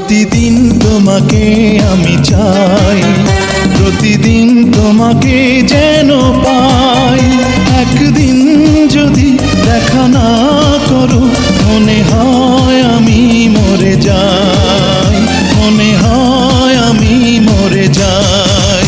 প্রতিদিন তোমাকে আমি চাই, প্রতিদিন তোমাকে যেন পাই। একদিন যদি দেখা না করো মনে হয় আমি মরে যাই, মনে হয় আমি মরে যাই।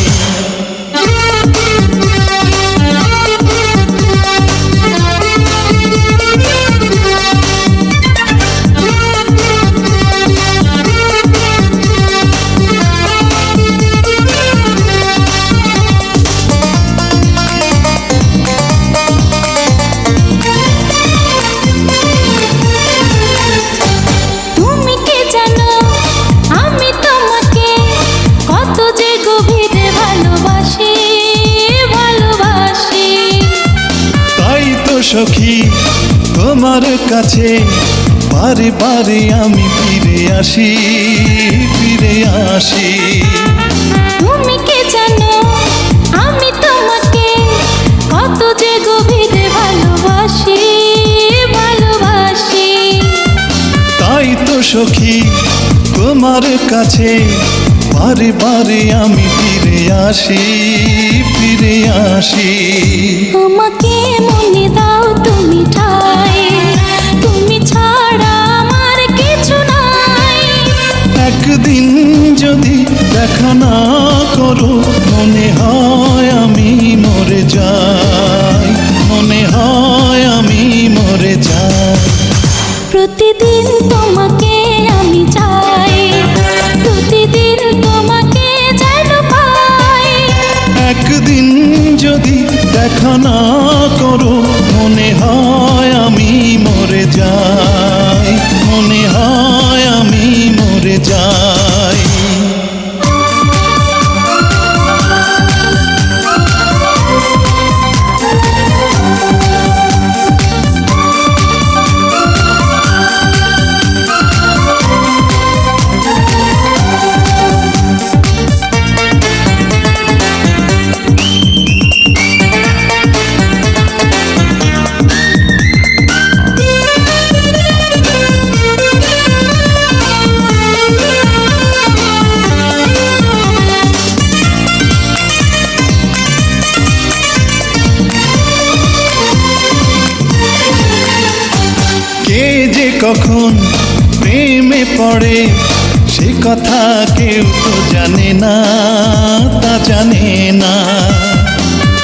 সখী তোমার কাছে বারে বারে আমি ফিরে আসি, ফিরে আসি। তুমি কি জানো আমি তোমাকে কত যে গভীরে ভালোবাসি, ভালোবাসি। তাই তো সখী তোমার কাছে বারে বারে আমি ফিরে আসি, ফিরে আসি। আমাকে মনে দাও তুমি ঠাই, তুমি ছাড়া আমার কিছু নাই। একদিন যদি দেখা না করো মনে হয় আমি মরে যাই, মনে হয় আমি মরে যাই। প্রতিদিন তোমাকে আমি চাই, প্রতিদিন তোমাকে যেন পাই। একদিন যদি দেখা না করো মনে হয় আমি মরে যাই, মনে হয় আমি মরে যাই। কখন প্রেমে পড়ে সে কথা কেউ তো জানে না, তা জানে না।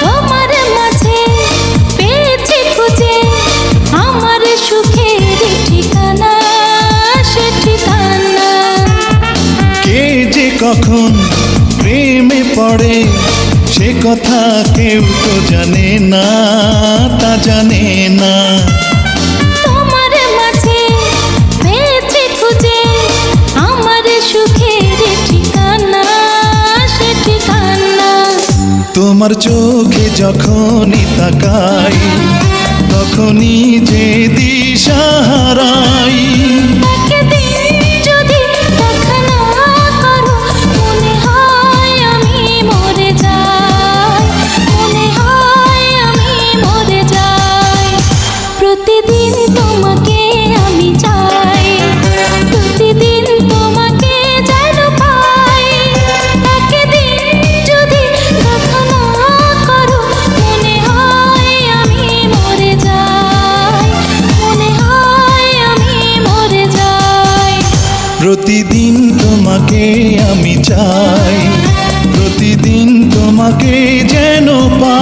তোমার মাঝে পেয়েছি খুঁজে আমার সুখের ঠিকানা, সে ঠিকানা। কে যে কখন প্রেমে পড়ে সে কথা কেউ তো জানে না, তা জানে না। তোমার চোখে যখনই তাকাই তখনই যে দিশা হারাই। যদি দেখা না করো মনে হয় আমি মরে যাই, মনে হয় আমি মরে যাই। প্রতিদিন তোমাকে আমি চাই, প্রতিদিন তোমাকে যেন পাই। একদিন যদি দেখা না করো মনে হয় আমি মরে যাই, মনে হয় আমি মরে যাই। প্রতিদিন তোমাকে আমি চাই, প্রতিদিন তোমাকে যেন পাই।